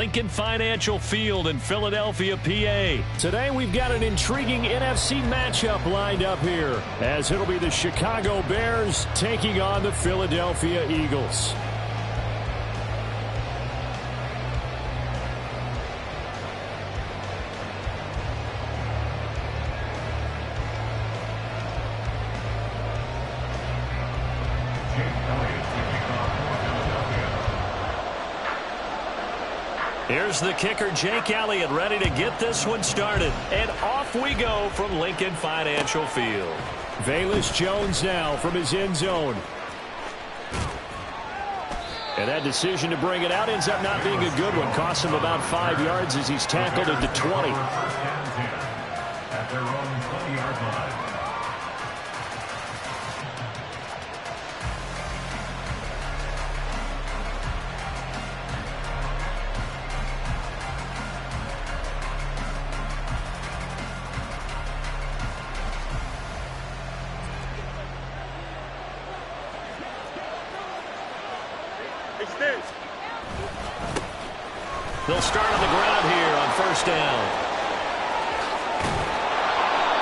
Lincoln Financial Field in Philadelphia, PA. Today we've got an intriguing NFC matchup lined up here, as it'll be the Chicago Bears taking on the Philadelphia Eagles. Here's the kicker, Jake Elliott, ready to get this one started. And off we go from Lincoln Financial Field. Velus Jones now from his end zone. And that decision to bring it out ends up not being a good one. Costs him about 5 yards as he's tackled at the 20. At their own 20-yard line. They'll start on the ground here on first down.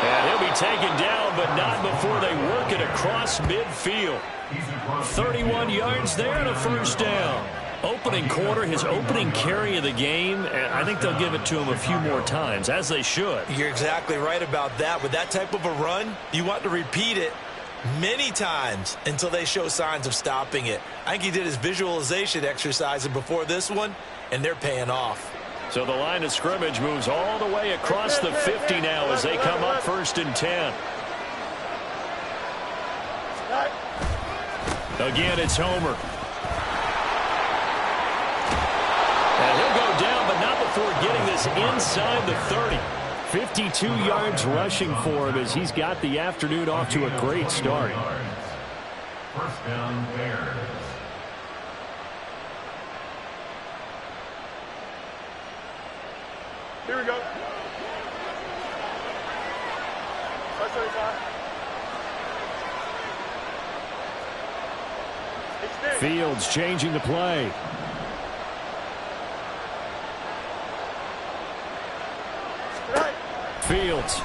And he'll be taken down, but not before they work it across midfield. 31 yards there and a first down. Opening quarter, his opening carry of the game, and I think they'll give it to him a few more times, as they should. You're exactly right about that. With that type of a run, you want to repeat it many times until they show signs of stopping it. I think he did his visualization exercise before this one, and they're paying off. So the line of scrimmage moves all the way across the 50 now as they come up first and 10. Again, it's Homer. And he'll go down, but not before getting this inside the 30. 52 yards rushing for him as he's got the afternoon off to a great start. First down, Bears. Here we go. Fields changing the play. Fields.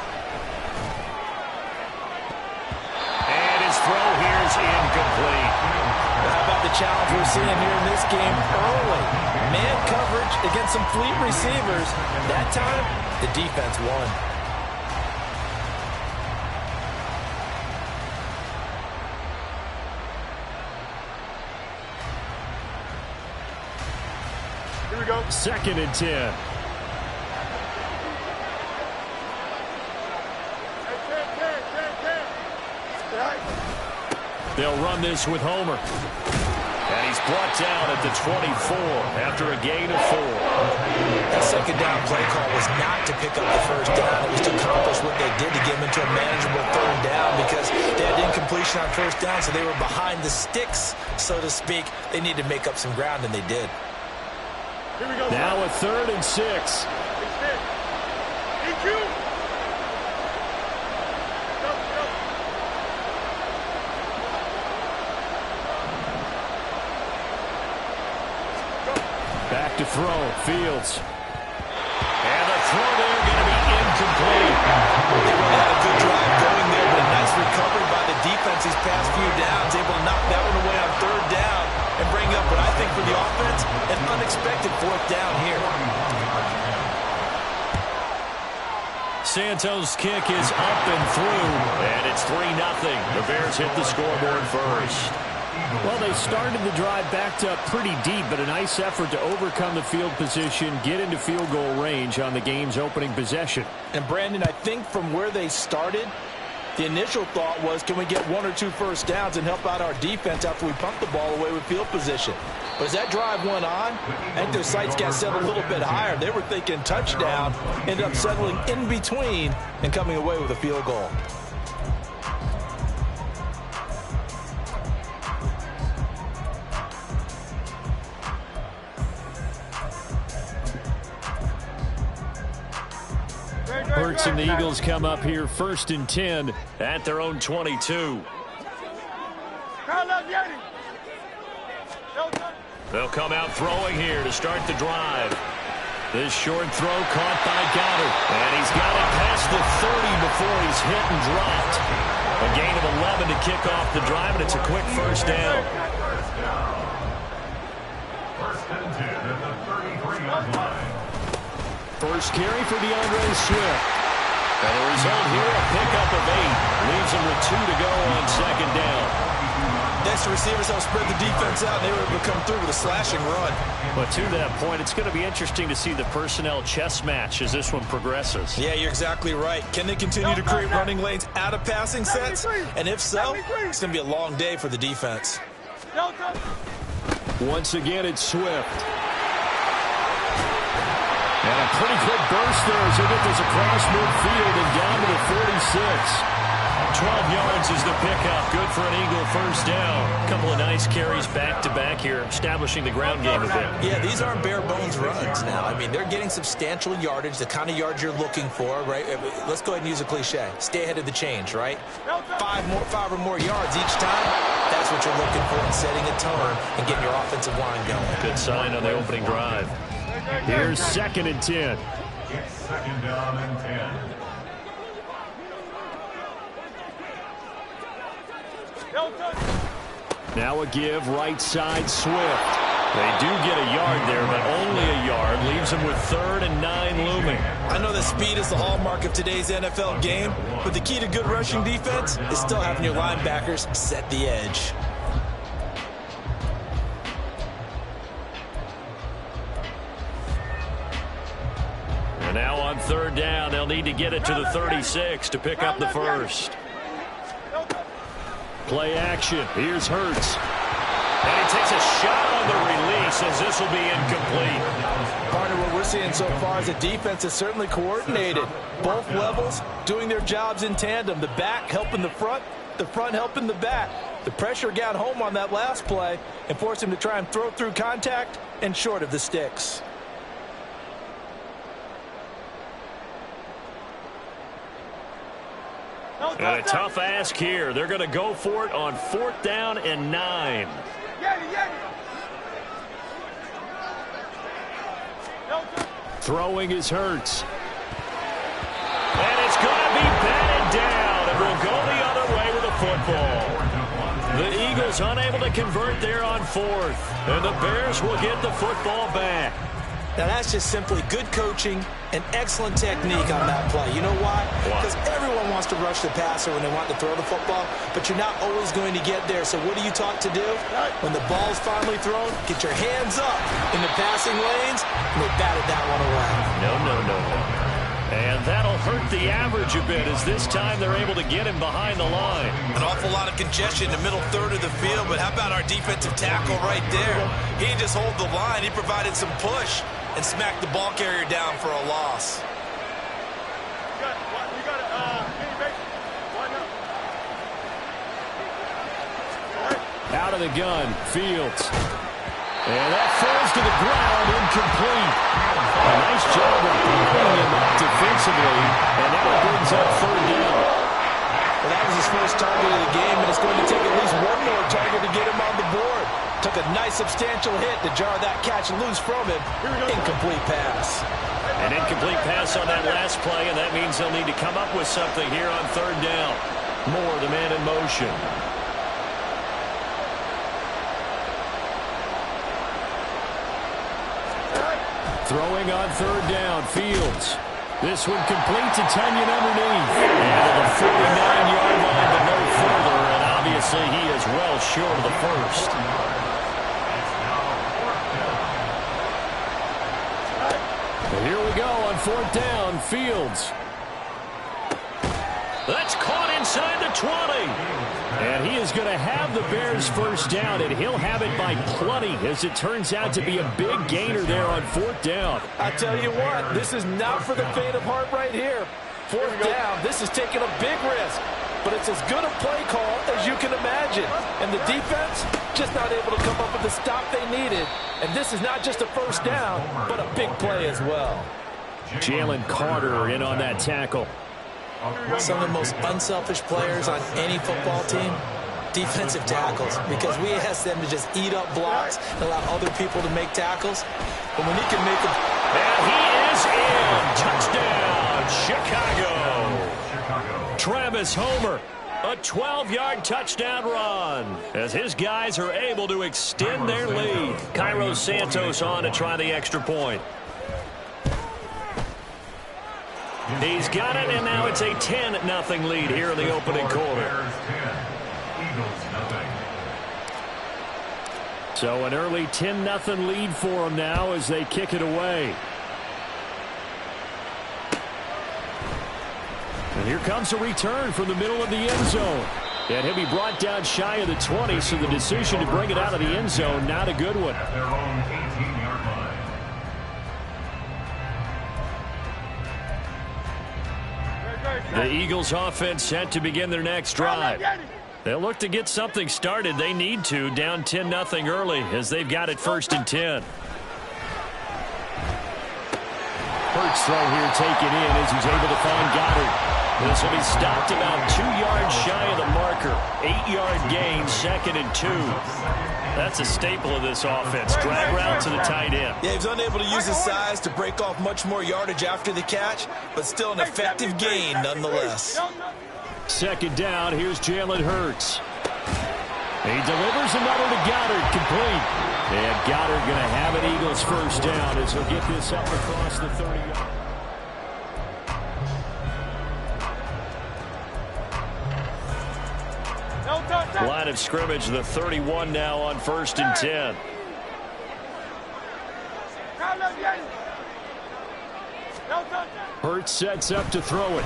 And his throw here is incomplete. How about the challenge we're seeing here in this game early? Man coverage against some fleet receivers. That time, the defense won. Here we go. Second and 10. They'll run this with Homer. And he's brought down at the 24 after a gain of 4. That second down play call was not to pick up the first down. It was to accomplish what they did to get them into a manageable third down because they had incompletion on first down, so they were behind the sticks, so to speak. They needed to make up some ground, and they did. Here we go. Now a 3rd and 6. Back to throw. Fields. And the throw there going to be incomplete. They really had a good drive going there, but a nice recovery by the defense these past few downs, able to knock that one away on third down and bring up what I think for the offense, an unexpected fourth down here. Santos' kick is up and through, and it's 3-0. The Bears hit the scoreboard first. Well, they started the drive backed up pretty deep, but a nice effort to overcome the field position, get into field goal range on the game's opening possession. And, Brandon, I think from where they started, the initial thought was, can we get 1 or 2 first downs and help out our defense after we pump the ball away with field position? But as that drive went on, I think their sights got set a little bit higher. They were thinking touchdown, ended up settling in between and coming away with a field goal. Hurts and the Eagles come up here 1st and 10 at their own 22. They'll come out throwing here to start the drive. This short throw caught by Goddard. And he's got it past the 30 before he's hit and dropped. A gain of 11 to kick off the drive, and it's a quick first down. First and 10 at the 33-yard line. First carry for DeAndre Swift. And the result here, a pickup of 8. Leaves him with 2 to go on second down. Next, the receivers help spread the defense out, and they were able to come through with a slashing run. But to that point, it's going to be interesting to see the personnel chess match as this one progresses. Yeah, you're exactly right. Can they continue to create running lanes out of passing sets? And if so, it's going to be a long day for the defense. Once again, it's Swift. And a pretty quick burst there as he gets this across midfield and down to the 46. 12 yards is the pickup. Good for an Eagle first down. A couple of nice carries back-to-back here, establishing the ground game a bit. Yeah, these aren't bare-bones runs now. I mean, they're getting substantial yardage, the kind of yards you're looking for, right? Let's go ahead and use a cliche. Stay ahead of the change, right? Five or more yards each time. That's what you're looking for in setting a tone and getting your offensive line going. Good sign on the opening drive. Here's second and 10. It's second down and 10. Now a give right side Swift. They do get a yard there, but only a yard. Leaves them with 3rd and 9 looming. I know that speed is the hallmark of today's NFL game, but the key to good rushing defense is still having your linebackers set the edge. And now on 3rd down, they'll need to get it to the 36 to pick up the first. Play action. Here's Hurts. And he takes a shot on the release as this will be incomplete. Partner, what we're seeing so far is the defense is certainly coordinated. Both levels doing their jobs in tandem. The back helping the front helping the back. The pressure got home on that last play and forced him to try and throw through contact and short of the sticks. And a tough ask here. They're going to go for it on 4th down and 9. Throwing is Hurts. And it's going to be batted down. And we'll go the other way with the football. The Eagles unable to convert there on 4th. And the Bears will get the football back. Now, that's just simply good coaching and excellent technique on that play. You know why? Because everyone wants to rush the passer when they want to throw the football, but you're not always going to get there. So what are you taught to do? When the ball's finally thrown, get your hands up in the passing lanes, and they batted that one away. No. And that'll hurt the average a bit as this time they're able to get him behind the line. An awful lot of congestion in the middle third of the field, but how about our defensive tackle right there? He didn't just hold the line. He provided some push and smacked the ball carrier down for a loss. Out of the gun, Fields. And that falls to the ground, incomplete. A nice job of pulling him up defensively, and now it brings up 3rd down. Well, that was his first target of the game, and it's going to take at least one more target to get him on the board. Took a nice substantial hit to jar that catch loose from him. Incomplete pass. An incomplete pass on that last play, and that means they'll need to come up with something here on 3rd down. Moore, the man in motion. Throwing on 3rd down, Fields. This one complete to Tunyon underneath. And to the 49-yard line, but no further, and obviously he is well short of the first. But here we go on 4th down, Fields. That's caught inside the 20. And he is going to have the Bears first down, and he'll have it by plenty as it turns out to be a big gainer there on 4th down. I tell you what, this is not for the faint of heart right here. 4th down, this is taking a big risk, but it's as good a play call as you can imagine. And the defense just not able to come up with the stop they needed. And this is not just a first down, but a big play as well. Jalen Carter in on that tackle. Some of the most unselfish players on any football team, defensive tackles, because we ask them to just eat up blocks and allow other people to make tackles. But when he can make them... And he famous homer. A 12-yard touchdown run as his guys are able to extend their lead. Cairo Santos on to try the extra point. He's got it, and now it's a 10-0 lead here in the opening quarter. So an early 10-0 lead for them now as they kick it away. And here comes a return from the middle of the end zone. And he'll be brought down shy of the 20, so the decision to bring it out of the end zone, not a good one. At their own 18-yard line. The Eagles offense set to begin their next drive. They'll look to get something started. They need to, down 10-0 early as they've got it 1st and 10. Hurts throw here taken in as he's able to find Goddard. This will be stopped about 2 yards shy of the marker. 8-yard gain, 2nd and 2. That's a staple of this offense. Drag route to the tight end. Yeah, he was unable to use his size to break off much more yardage after the catch, but still an effective gain nonetheless. 2nd down, here's Jalen Hurts. He delivers another to Goddard, complete. And Goddard going to have an Eagles 1st down as he'll get this up across the 30-yard. Line of scrimmage, the 31 now on 1st and 10. Hurts sets up to throw it.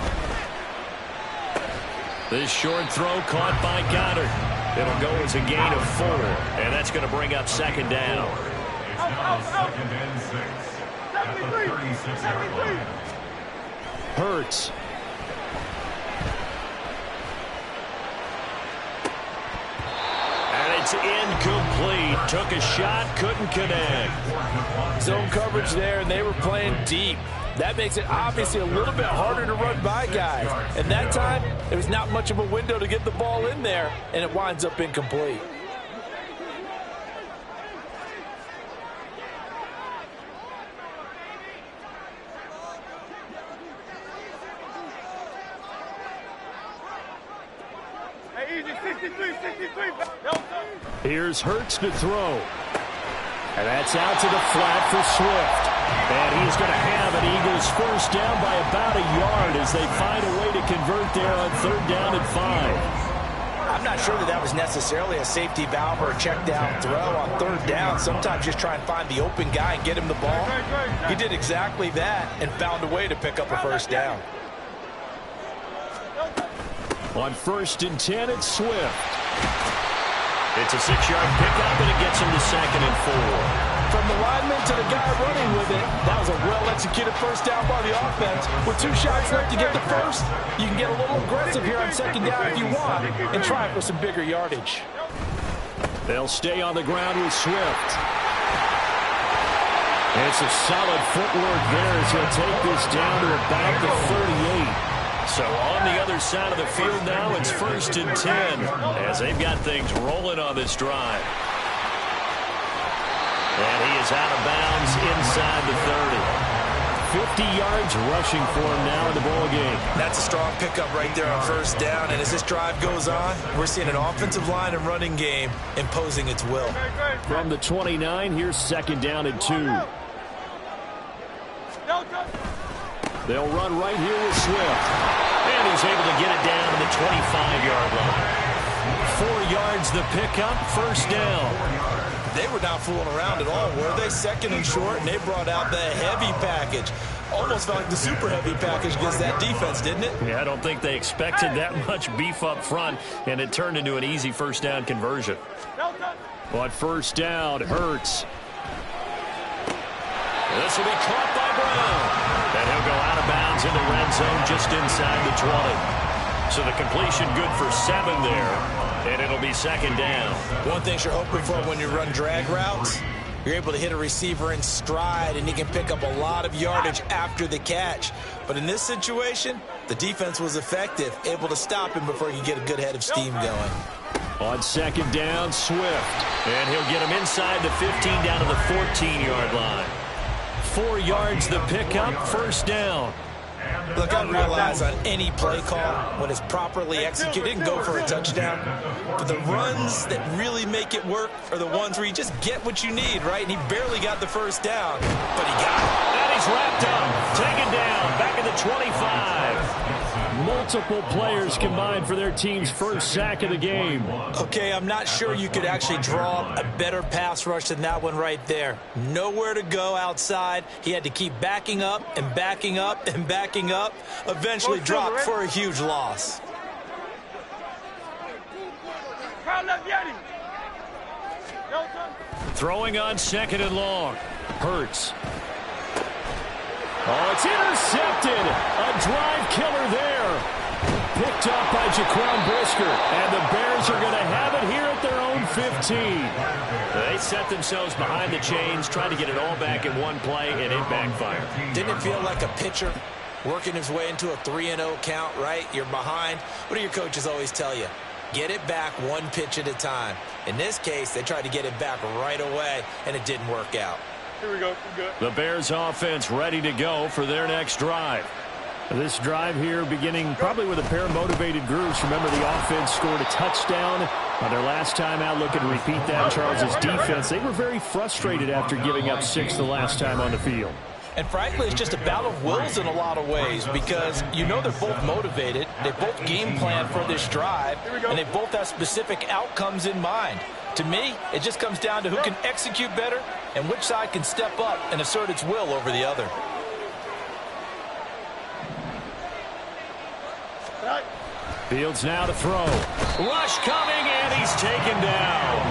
This short throw caught by Goddard. It'll go as a gain of 4, and that's going to bring up 2nd down. It's now 2nd and 6 at the 36-yard line. Hurts. And it's incomplete. Took a shot, couldn't connect. Zone coverage there, and they were playing deep. That makes it obviously a little bit harder to run by guys. And that time, there was not much of a window to get the ball in there, and it winds up incomplete. Here's Hurts to throw. And that's out to the flat for Swift. And he's going to have an Eagles 1st down by about a yard as they find a way to convert there on 3rd down and 5. I'm not sure that was necessarily a safety valve or a check down throw on 3rd down. Sometimes just try and find the open guy and get him the ball. He did exactly that and found a way to pick up a 1st down. On 1st and 10, it's Swift. It's a 6-yard pickup, and it gets him to 2nd and 4. From the lineman to the guy running with it, that was a well-executed 1st down by the offense. With 2 shots left to get the 1st, you can get a little aggressive here on 2nd down if you want and try for some bigger yardage. They'll stay on the ground with Swift. It's a solid footwork there as he'll take this down to about the 38. So on the other side of the field now, it's 1st and 10 as they've got things rolling on this drive. And he is out of bounds inside the 30. 50 yards rushing for him now in the ball game. That's a strong pickup right there on 1st down. And as this drive goes on, we're seeing an offensive line and running game imposing its will. From the 29, here's 2nd down and 2. They'll run right here with Swift. And he's able to get it down to the 25-yard line. 4 yards the pickup, 1st down. They were not fooling around at all, were they? 2nd and short, and they brought out the heavy package. Almost felt like the super heavy package against that defense, didn't it? Yeah, I don't think they expected that much beef up front, and it turned into an easy 1st down conversion. But 1st down, Hurts. This will be caught by Brown. And he'll go out of bounds in the red zone just inside the 20. So the completion good for 7 there, and it'll be 2nd down. One thing you're hoping for when you run drag routes, you're able to hit a receiver in stride, and he can pick up a lot of yardage after the catch. But in this situation, the defense was effective, able to stop him before he could get a good head of steam going. On 2nd down, Swift. And he'll get him inside the 15 down to the 14-yard line. 4 yards the pickup, 1st down. Look, I realize on any play call, when it's properly executed, it can go for a touchdown. But the runs that really make it work are the ones where you just get what you need, right? And he barely got the first down, but he got it. And he's wrapped up, taken down, back at the 25. Multiple players combined for their team's first sack of the game. Okay, I'm not sure you could actually draw a better pass rush than that one right there. Nowhere to go outside. He had to keep backing up and backing up and backing up. Eventually dropped for a huge loss. Throwing on 2nd and long. Hurts. Oh, it's intercepted. A drive killer there. Picked up by Jaquan Brisker. And the Bears are going to have it here at their own 15. They set themselves behind the chains, trying to get it all back in one play, and it backfired. Didn't it feel like a pitcher working his way into a 3-0 count, right? You're behind. What do your coaches always tell you? Get it back one pitch at a time. In this case, they tried to get it back right away, and it didn't work out. Here we go. We're good. The Bears offense ready to go for their next drive. This drive here beginning probably with a pair of motivated groups. Remember, the offense scored a touchdown on their last time out. Looking to repeat that. Charles's defense, they were very frustrated after giving up 6 the last time on the field. And frankly, it's just a battle of wills in a lot of ways because you know they're both motivated. They both game plan for this drive, and they both have specific outcomes in mind. To me, it just comes down to who can execute better and which side can step up and assert its will over the other. Fields now to throw. Rush coming, and he's taken down.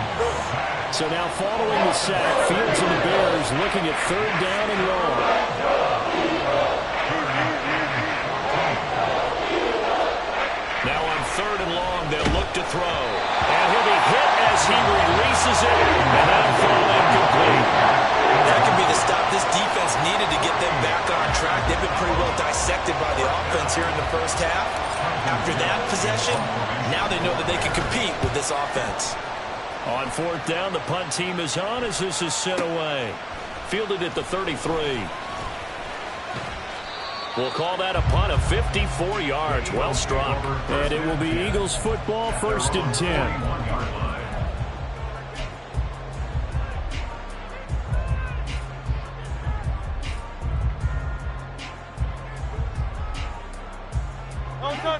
So now following the sack, Fields and the Bears looking at 3rd down and long. Now on 3rd and long, they'll look to throw. And he'll be hit as he releases it, and that'll fall incomplete. That could be the stop this defense needed to get them back on track. They've been pretty well dissected by the offense here in the first half. After that possession, now they know that they can compete with this offense. On 4th down, the punt team is on as this is sent away. Fielded at the 33. We'll call that a punt of 54 yards. Well struck. And it will be Eagles football, 1st and 10.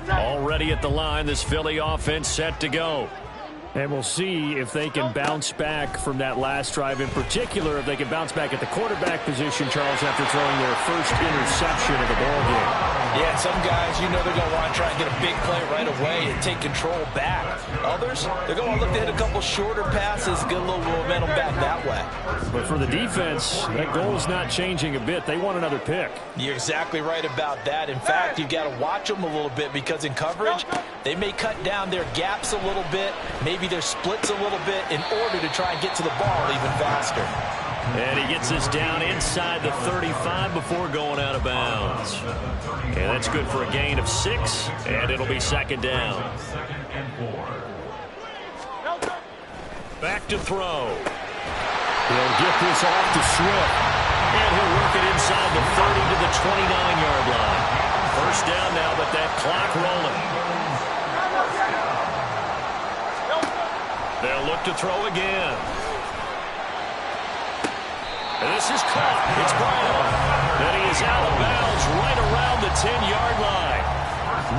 Already at the line, this Philly offense set to go. And we'll see if they can bounce back from that last drive. In particular, if they can bounce back at the quarterback position, Charles, after throwing their first interception of the ballgame. Yeah, some guys, you know they're going to want to try and get a big play right away and take control back. Others, they're going to look to hit a couple shorter passes, get a little momentum back that way. But for the defense, that goal's not changing a bit. They want another pick. You're exactly right about that. In fact, you've got to watch them a little bit because in coverage, they may cut down their gaps a little bit, maybe their splits a little bit in order to try and get to the ball even faster. And he gets us down inside the 35 before going out of bounds. And that's good for a gain of 6, and it'll be 2nd down. Back to throw. He'll get this off to Swift. And he'll work it inside the 30 to the 29-yard line. 1st down now, but that clock rolling. They'll look to throw again. This is caught. It's Brown. And he is out of bounds right around the 10-yard line.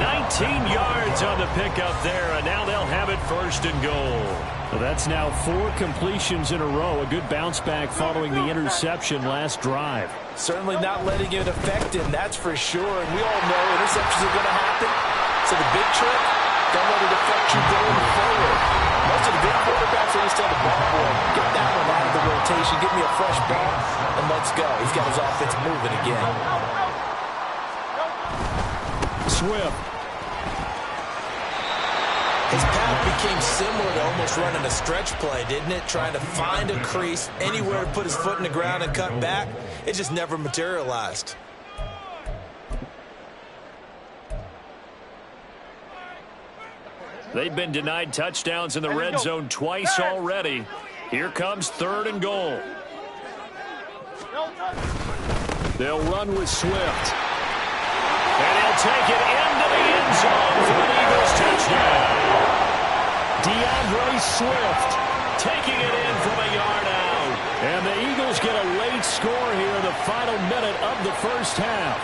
19 yards on the pickup there, and now they'll have it 1st and goal. So that's now 4 completions in a row. A good bounce back following the interception last drive. Certainly not letting it affect him, that's for sure. And we all know interceptions are going to happen. So the big trick, don't let it affect you going forward. Most of the big quarterbacks always tell the ball boy, get that one out of the rotation, give me a fresh ball, and let's go. He's got his offense moving again. Swift. His path became similar to almost running a stretch play, didn't it? Trying to find a crease, anywhere to put his foot in the ground and cut back. It just never materialized. They've been denied touchdowns in the red zone twice already. Here comes 3rd and goal. They'll run with Swift. And he'll take it into the end zone for an Eagles touchdown. DeAndre Swift taking it in from a yard out. And the Eagles get a late score here in the final minute of the first half.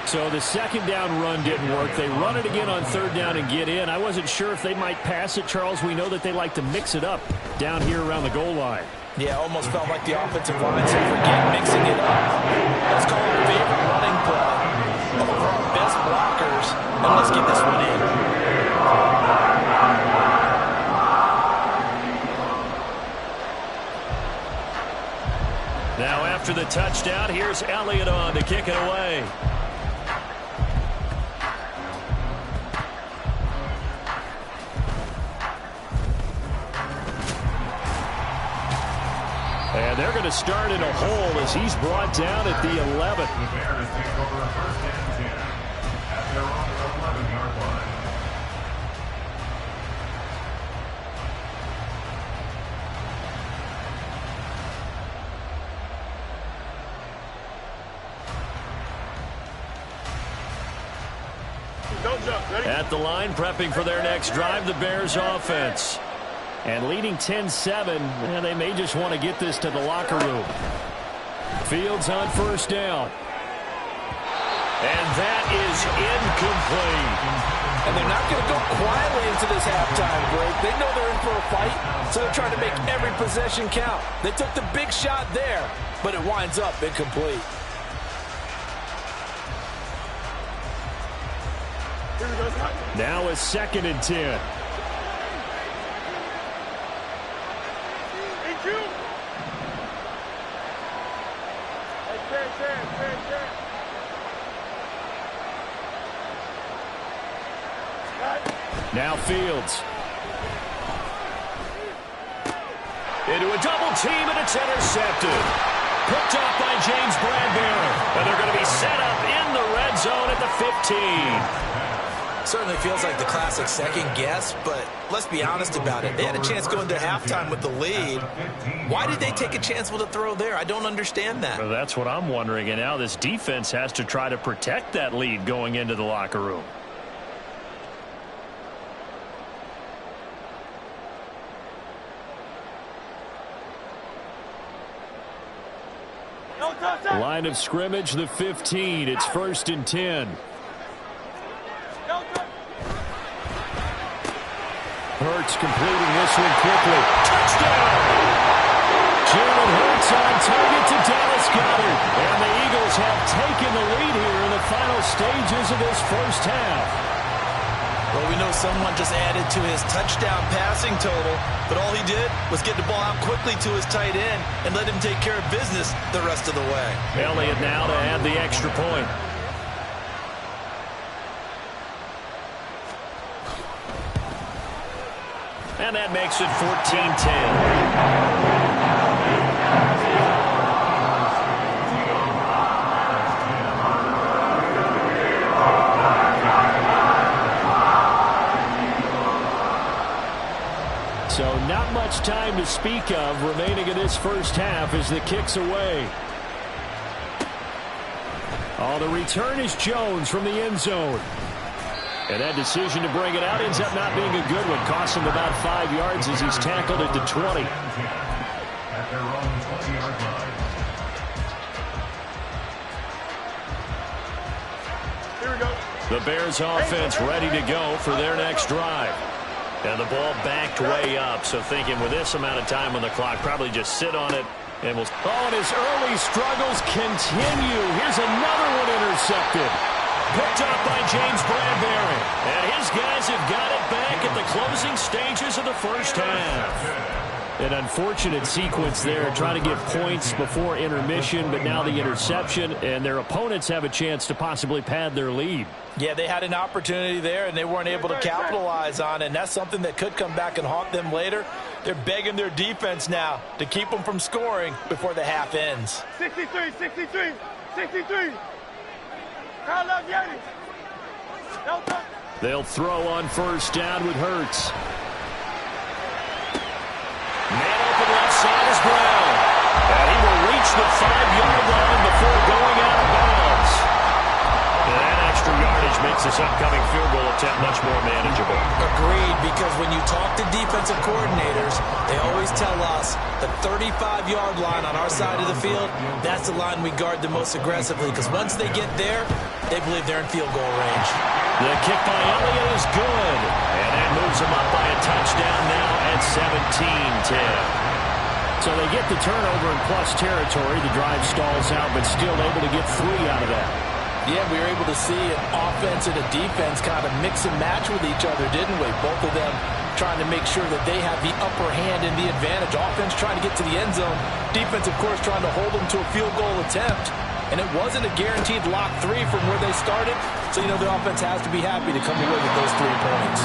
So the second down run didn't work. They run it again on third down and get in. I wasn't sure if they might pass it, Charles. We know that they like to mix it up down here around the goal line. Yeah, almost felt like the offensive line said, forget mixing it up. Let's call it a favorite running play. All of our best blockers, and let's get this one in. Now after the touchdown, here's Elliott on to kick it away. And they're going to start in a hole as he's brought down at the 11. The Bears take over first and 10 at their own 11-yard line. Don't jump. Ready? At the line, prepping for their next drive, the Bears offense. And leading 10-7, and they may just want to get this to the locker room. Fields on first down. And that is incomplete. And they're not going to go quietly into this halftime break. They know they're in for a fight, so they're trying to make every possession count. They took the big shot there, but it winds up incomplete. Here we go. Now a 2nd and 10. Now Fields. Into a double team, and it's intercepted. Picked off by James Bradbury. And they're going to be set up in the red zone at the 15. Certainly feels like the classic second guess, but let's be honest about it. They had a chance going to halftime with the lead. Why did they take a chance with a throw there? I don't understand that. Well, that's what I'm wondering. And now this defense has to try to protect that lead going into the locker room. Line of scrimmage, the 15. It's 1st and 10. Hurts completing this one quickly. Touchdown! Jalen Hurts on target to Dallas Goedert. And the Eagles have taken the lead here in the final stages of this first half. Well, we know someone just added to his touchdown passing total, but all he did was get the ball out quickly to his tight end and let him take care of business the rest of the way. Elliott now to add the extra point. And that makes it 14-10. So not much time to speak of remaining in this first half as the kick's away. Oh, the return is Jones from the end zone. And that decision to bring it out ends up not being a good one. Costs him about 5 yards as he's tackled at the 20. At their own 20-yard line. Here we go. The Bears offense ready to go for their next drive. And the ball backed way up, so thinking with this amount of time on the clock, probably just sit on it. And we'll... Oh, and his early struggles continue. Here's another one intercepted. Picked up by James Bradbury. And his guys have got it back at the closing stages of the first half. An unfortunate sequence there, trying to get points before intermission, but now the interception, and their opponents have a chance to possibly pad their lead. Yeah, they had an opportunity there, and they weren't able to capitalize on it, and that's something that could come back and haunt them later. They're begging their defense now to keep them from scoring before the half ends. 63, 63, 63. Kyle love Yanni. They'll throw on first down with Hurts. Man open left side is Brown. And he will reach the 5-yard line before going out of bounds. And makes this upcoming field goal attempt much more manageable. Agreed, because when you talk to defensive coordinators, they always tell us the 35-yard line on our side of the field, that's the line we guard the most aggressively, because once they get there, they believe they're in field goal range. The kick by Elliott is good, and that moves them up by a touchdown now at 17-10. So they get the turnover in plus territory. The drive stalls out, but still able to get 3 out of that. Yeah, we were able to see an offense and a defense kind of mix and match with each other, didn't we? Both of them trying to make sure that they have the upper hand and the advantage. Offense trying to get to the end zone. Defense, of course, trying to hold them to a field goal attempt. And it wasn't a guaranteed lock 3 from where they started. So, you know, the offense has to be happy to come away with those 3 points.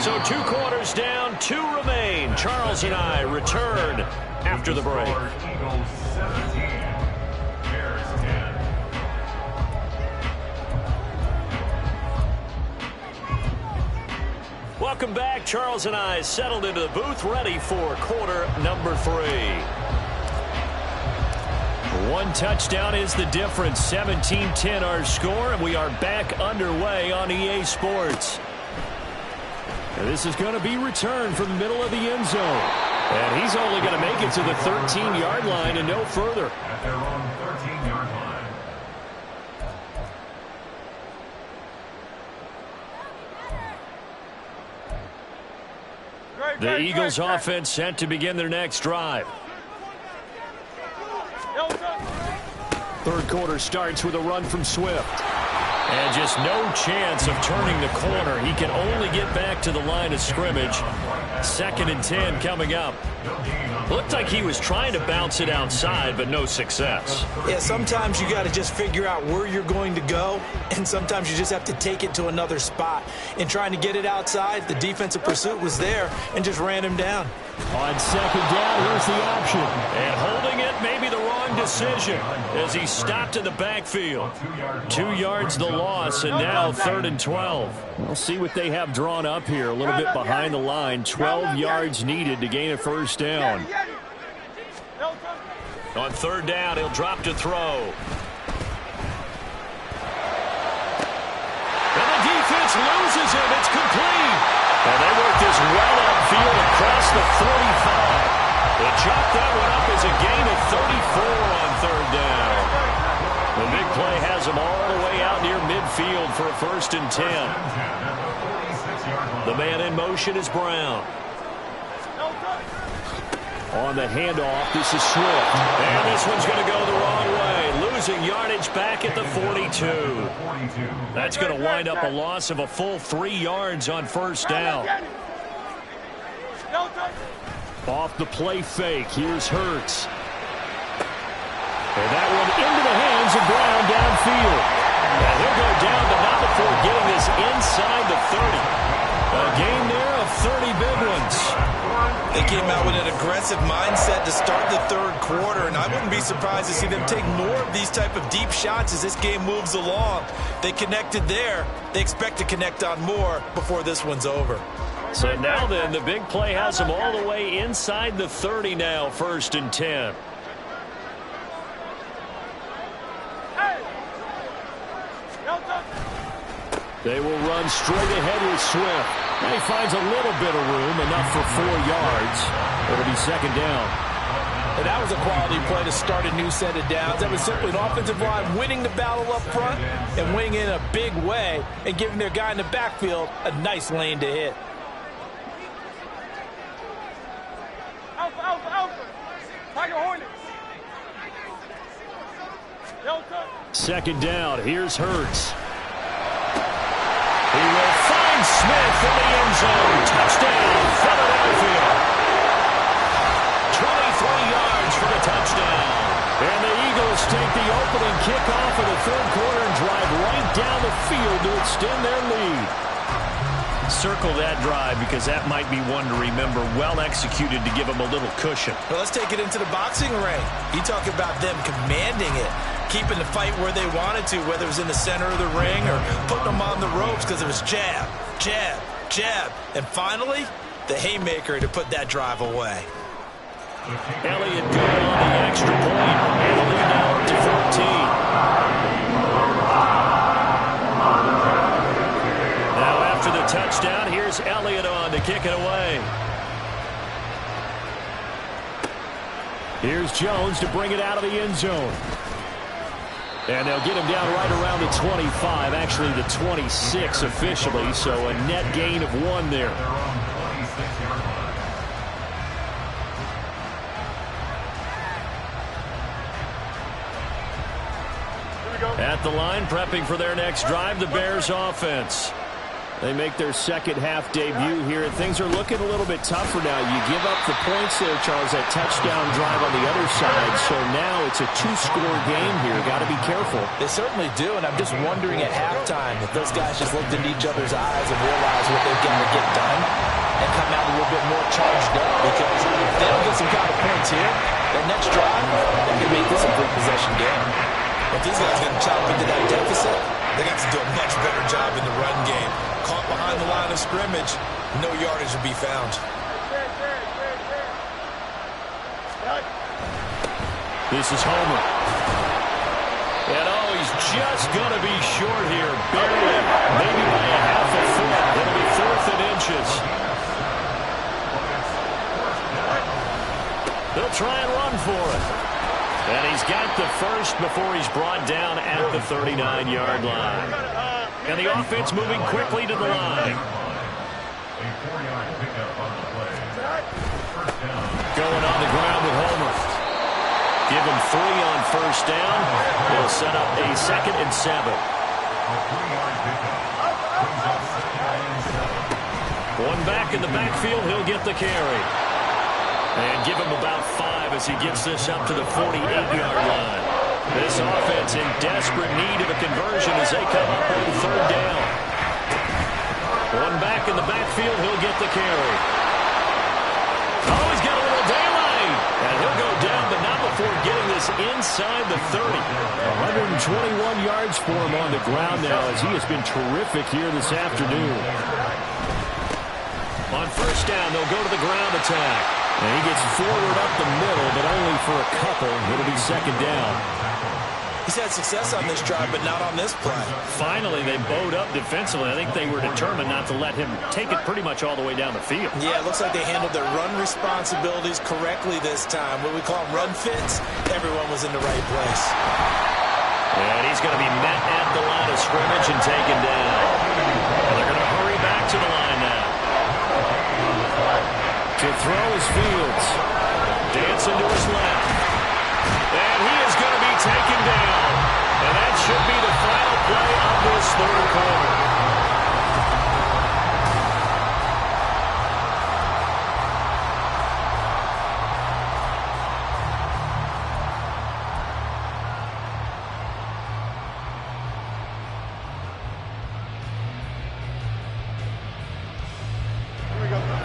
So 2 quarters down, 2 remain. Charles and I return after the break. Eagles 17, Bears 10. Welcome back. Charles and I settled into the booth, ready for quarter number 3. 1 touchdown is the difference. 17-10 our score, and we are back underway on EA Sports. And this is going to be returned from the middle of the end zone. And he's only going to make it to the 13-yard line and no further. At their own 13-yard line. The Eagles offense set to begin their next drive. Third quarter starts with a run from Swift. And just no chance of turning the corner. He can only get back to the line of scrimmage. 2nd and 10 coming up. Looked like he was trying to bounce it outside, but no success. Yeah, sometimes you got to just figure out where you're going to go, and sometimes you just have to take it to another spot. In trying to get it outside, the defensive pursuit was there and just ran him down. On 2nd down, here's the option. And holding it may be the wrong decision as he stopped in the backfield. 2 yards the loss, and now 3rd and 12. We'll see what they have drawn up here. A little bit behind the line. 12 yards needed to gain a first down. On 3rd down, he'll drop to throw. And the defense loses him. It's complete. And they work this well upfield across the 45. They chop that one up as a gain of 34 on 3rd down. The big play has them all the way out near midfield for a 1st and 10. The man in motion is Brown. On the handoff, this is Swift. And this one's going to go the wrong way. Losing yardage back at the 42. That's going to wind up a loss of a full 3 yards on 1st down. Off the play fake, here's Hurts. And that one into the hands of Brown downfield. And he'll go down, but not before getting this inside the 30. A gain there of 30 big ones. They came out with an aggressive mindset to start the 3rd quarter, and I wouldn't be surprised to see them take more of these type of deep shots as this game moves along. They connected there. They expect to connect on more before this one's over. So now then, the big play has them all the way inside the 30 now, 1st and 10. They will run straight ahead with Swift. And he finds a little bit of room, enough for 4 yards. It'll be 2nd down. And that was a quality play to start a new set of downs. That was simply an offensive line winning the battle up front and winning in a big way and giving their guy in the backfield a nice lane to hit. Alpha, Alpha, Alpha. Tiger Hornet. 2nd down. Here's Hurts. He will find Smith in the end zone. Touchdown, Philadelphia. 23 yards for the touchdown. And the Eagles take the opening kickoff of the 3rd quarter and drive right down the field to extend their lead. Circle that drive because that might be one to remember. Well executed to give them a little cushion. Well, let's take it into the boxing ring. You talk about them commanding it, keeping the fight where they wanted to, whether it was in the center of the ring or putting them on the ropes because it was jab, jab, jab. And finally, the haymaker to put that drive away. Elliott good on the extra point. And the lead now up to 14. kick it away. Here's Jones to bring it out of the end zone. And they'll get him down right around the 25, actually the 26 officially, so a net gain of 1 there. At the line, prepping for their next drive, the Bears offense. They make their second half debut here. Things are looking a little bit tougher now. You give up the points there, Charles, that touchdown drive on the other side. So now it's a 2-score game here. Got to be careful. They certainly do, and I'm just wondering at halftime if those guys just looked into each other's eyes and realized what they've got to get done and come out a little bit more charged up, because if they don't get some kind of points here, that next drive, they can make this a good possession game. If these guys get chop into that deficit, they got to do a much better job in the run game. Caught behind the line of scrimmage, no yardage to be found. This is Homer. And oh, he's just going to be short here, barely, maybe by a half a foot. It'll be 4th and inches. They'll try and run for it. And he's got the first before he's brought down at the 39-yard line. And the offense moving quickly to the line. Going on the ground with Homer. Give him 3 on first down. They'll set up a 2nd and 7. One back in the backfield, he'll get the carry. And give him about 5 as he gets this up to the 48-yard line. This offense in desperate need of a conversion as they come up on 3rd down. One back in the backfield, he'll get the carry. Oh, he's got a little daylight. And he'll go down, but not before getting this inside the 30. 121 yards for him on the ground now as he has been terrific here this afternoon. On first down, they'll go to the ground attack. And he gets forward up the middle, but only for a couple. It'll be 2nd down. He's had success on this drive, but not on this play. Finally, they bowed up defensively. I think they were determined not to let him take it pretty much all the way down the field. Yeah, it looks like they handled their run responsibilities correctly this time. What we call run fits, everyone was in the right place. And he's going to be met at the line of scrimmage and taken down. And they're going to hurry back to the line now. To throw is Fields. Dancing to his left. And he is going to be taken down. And that should be the final play of this 3rd quarter.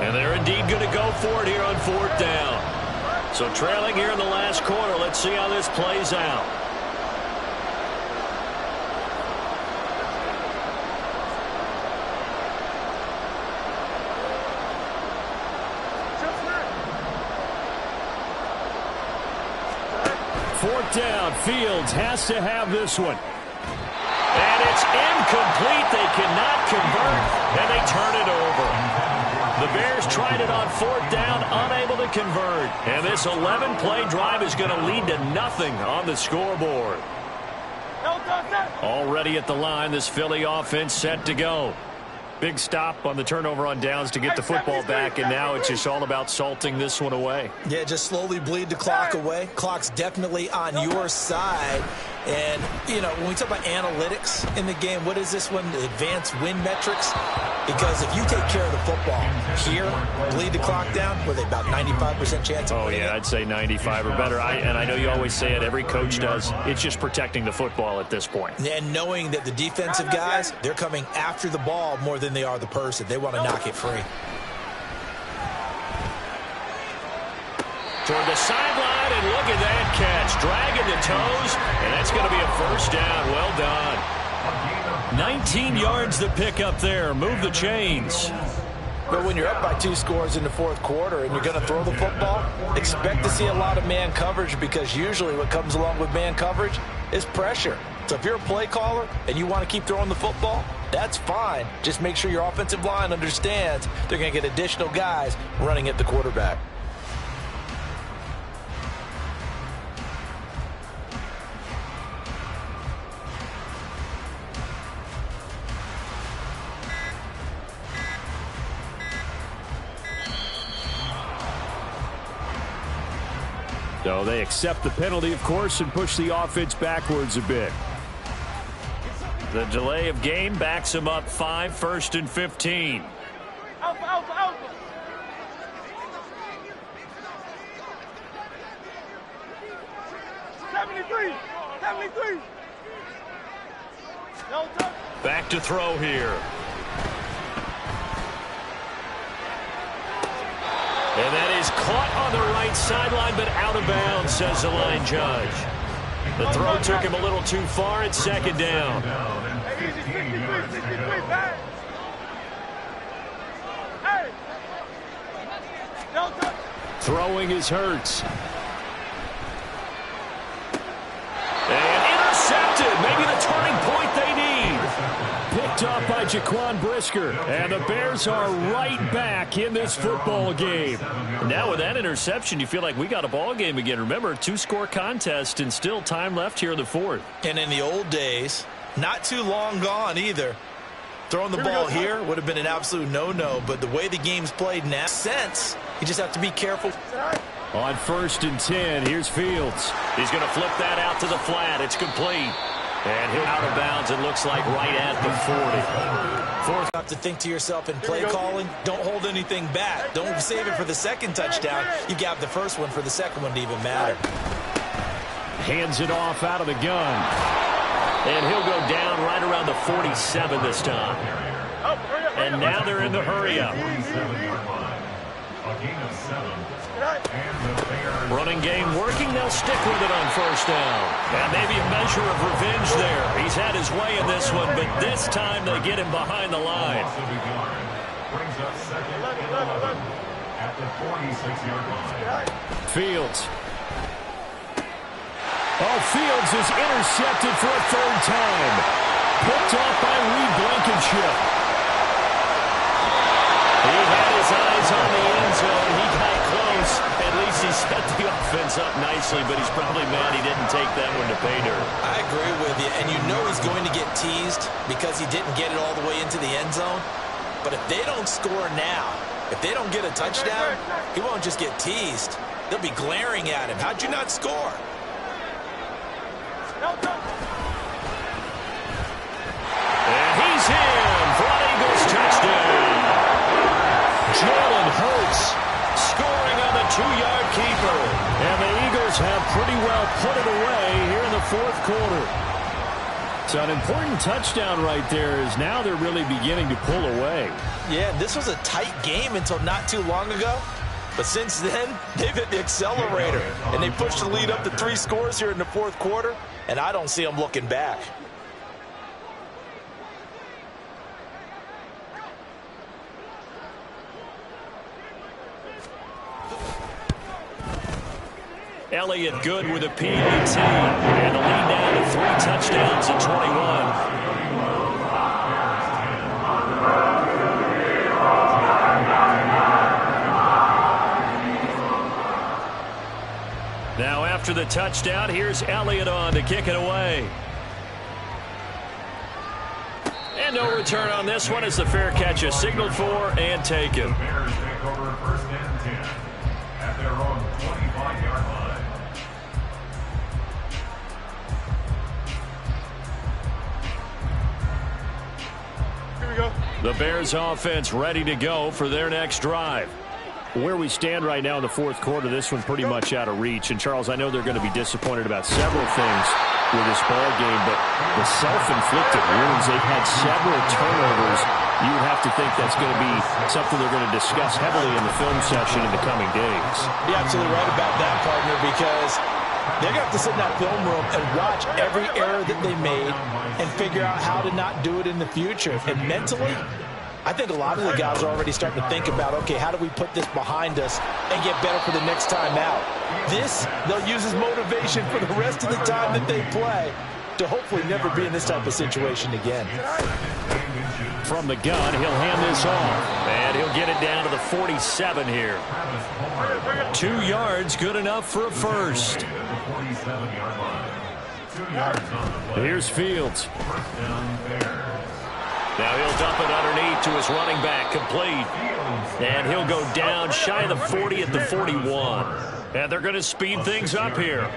And they're indeed going to go for it here on 4th down. So trailing here in the last quarter. Let's see how this plays out. Fourth down. Fields has to have this one. And it's incomplete. They cannot convert, and they turn it over. The Bears tried it on 4th down, unable to convert. And this 11-play drive is going to lead to nothing on the scoreboard. Already at the line, this Philly offense set to go. Big stop on the turnover on downs to get the football back, and now it's just all about salting this one away. Yeah, just slowly bleed the clock away. Clock's definitely on your side. And, you know, when we talk about analytics in the game, what is this one? The advanced win metrics? Because if you take care of the football here, bleed the clock down, were they about 95% chance of winning? Oh, yeah, I'd say 95 or better. And I know you always say it, every coach does. It's just protecting the football at this point. And knowing that the defensive guys, they're coming after the ball more than they are the person. They want to knock it free. Toward the sideline, and look at that catch. Dragging the toes, and that's going to be a first down. Well done. 19 yards to pick up there. Move the chains. But when you're up by 2 scores in the 4th quarter and you're going to throw the football, expect to see a lot of man coverage, because usually what comes along with man coverage is pressure. So if you're a play caller and you want to keep throwing the football, That's fine. Just make sure your offensive line understands they're going to get additional guys running at the quarterback. So they accept the penalty, of course, and push the offense backwards a bit. The delay of game backs him up 5, 1st and 15. Alpha, alpha, alpha. No touch. Back to throw here. And that is caught on the right sideline, but out of bounds, says the line judge. The throw took him a little too far. It's 2nd down. Hey, easy, 63, back. Hey. No touch. Throwing is Hurts. And intercepted. Maybe the turning point they need. Picked up by Jaquan Brisker. And the Bears are right back in this football game. Now with that interception, you feel like we got a ball game again. Remember, 2-score contest and still time left here in the 4th. And in the old days, not too long gone either, throwing the ball here would have been an absolute no-no. But the way the game's played now, sense, you just have to be careful. On 1st and 10, here's Fields. He's going to flip that out to the flat. It's complete. And he'll out of bounds, it looks like, right at the 40. Fourth, you have to think to yourself in play calling, don't hold anything back. Don't save it for the second touchdown. You got the first one for the second one to even matter. Hands it off out of the gun. And he'll go down right around the 47 this time. And now they're in the hurry-up. Running game working. They'll stick with it on 1st down. And maybe a measure of revenge there. He's had his way in this one, but this time they get him behind the line. At the 46-yard line. Fields. Oh, Fields is intercepted for a 3rd time. Picked off by Reed Blankenship. He had his eyes on the end zone. He got close. At least he set the offense up nicely, but he's probably mad he didn't take that one to pay dirt. I agree with you, and you know he's going to get teased because he didn't get it all the way into the end zone. But if they don't score now, if they don't get a touchdown, he won't just get teased. They'll be glaring at him. How'd you not score? And he's in for an Eagles touchdown. Jalen Hurts Scoring on the 2-yard keeper. And the Eagles have pretty well put it away here in the 4th quarter. So an important touchdown right there is now they're really beginning to pull away. Yeah, this was a tight game until not too long ago. But since then, they've hit the accelerator. And they pushed the lead up to 3 scores here in the 4th quarter. And I don't see them looking back. Elliott good with a PAT. And the lead down to 3 touchdowns at 21. Now after the touchdown, here's Elliott on to kick it away. And no return on this one as the fair catch is signaled for and taken. The Bears take over 1st and 10 at their own 25-yard line. The Bears offense ready to go for their next drive. Where we stand right now in the 4th quarter, this one's pretty much out of reach. And, Charles, I know they're going to be disappointed about several things with this ball game, but the self-inflicted wounds, they've had several turnovers. You would have to think that's going to be something they're going to discuss heavily in the film session in the coming days. You're absolutely right about that, partner, because they're going to have to sit in that film room and watch every error that they made and figure out how to not do it in the future. And mentally, I think a lot of the guys are already starting to think about, okay, how do we put this behind us and get better for the next time out? This, they'll use as motivation for the rest of the time that they play. to hopefully never be in this type of situation again. From the gun, he'll hand this off. And he'll get it down to the 47 here. 2 yards, good enough for a first. Here's Fields. Now he'll dump it underneath to his running back, complete. And he'll go down shy of the 40 at the 41. And they're going to speed things up here.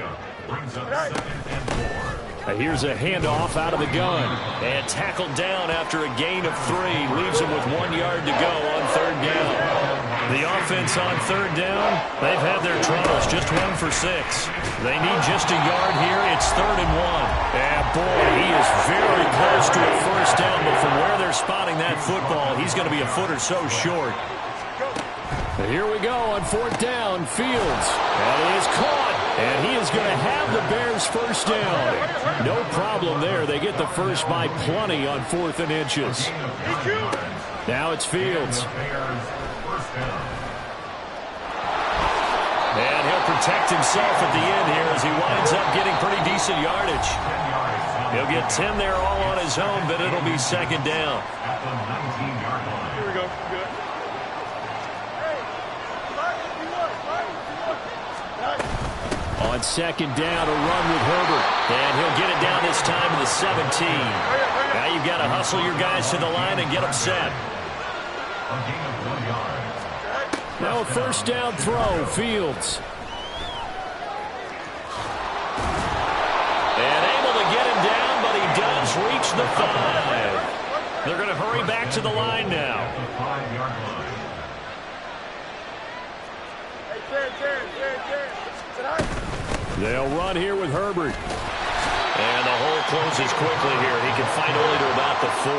Here's a handoff out of the gun. And tackled down after a gain of 3. Leaves him with 1 yard to go on 3rd down. The offense on 3rd down, they've had their troubles. Just 1 for 6. They need just a yard here. It's 3rd and 1. And boy, he is very close to a first down. But from where they're spotting that football, he's going to be a foot or so short. Here we go on 4th down. Fields. And he is caught. And he is going to have the Bears first down. No problem there. They get the first by plenty on 4th and inches. Now it's Fields. And he'll protect himself at the end here as he winds up getting pretty decent yardage. He'll get 10 there all on his own, but it'll be 2nd down. Here we go. Good. On 2nd down, a run with Herbert. And he'll get it down this time to the 17. Now you've got to hustle your guys to the line and get them set. Now a first down throw, Fields. And able to get him down, but he does reach the 5. They're going to hurry back to the line now. They'll run here with Herbert. And the hole closes quickly here. He can find only to about the 4.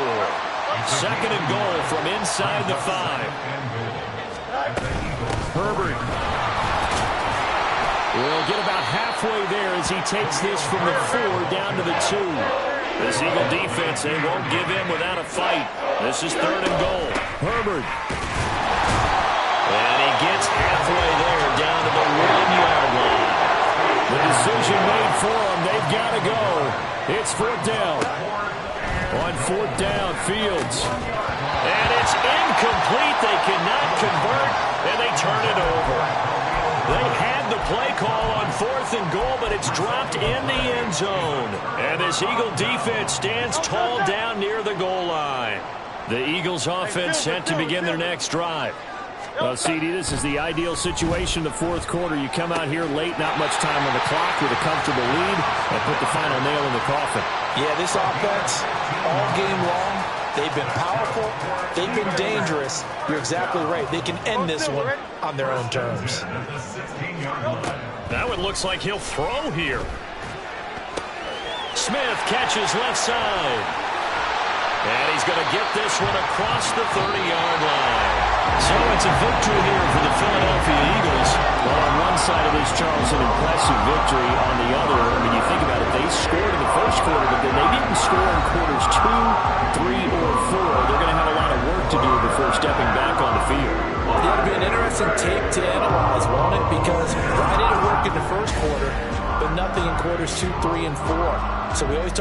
2nd and goal from inside the 5. Herbert will get about halfway there as he takes this from the 4 down to the 2. This Eagle defense, they won't give in without a fight. This is 3rd and goal. Herbert. And he gets halfway there down to the 1-yard line. The decision made for them. They've got to go. It's 4th down. On 4th down, Fields. And it's incomplete. They cannot convert, and they turn it over. They had the play call on 4th and goal, but it's dropped in the end zone. And this Eagle defense stands tall down near the goal line. The Eagles offense set to begin their next drive. Well, CD, this is the ideal situation in the 4th quarter. You come out here late, not much time on the clock, with a comfortable lead, and put the final nail in the coffin. Yeah, this offense, all game long, they've been powerful, they've been dangerous. You're exactly right. They can end this one on their own terms. Now it looks like he'll throw here. Smith catches left side. And he's going to get this one across the 30-yard line. So it's a victory here for the Philadelphia Eagles. Well, on one side of this, Charles, an impressive victory. On the other, I mean, you think about it, they scored in the first quarter, but then they didn't score in quarters 2, 3, or 4. They're going to have a lot of work to do before stepping back on the field. It'll be an interesting tape to analyze, won't it? Because why did it work in the first quarter, but nothing in quarters 2, 3, and 4? So we always